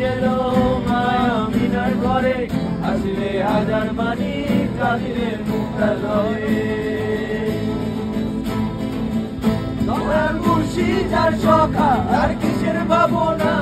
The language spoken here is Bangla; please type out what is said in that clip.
এলো মায়া মিনার ঘরে আসিলে হাজার মানি কাঁদিলে মুক্তালয়ে দয়াল মুর্শিদ আর সখা আর কিসের ভাবনা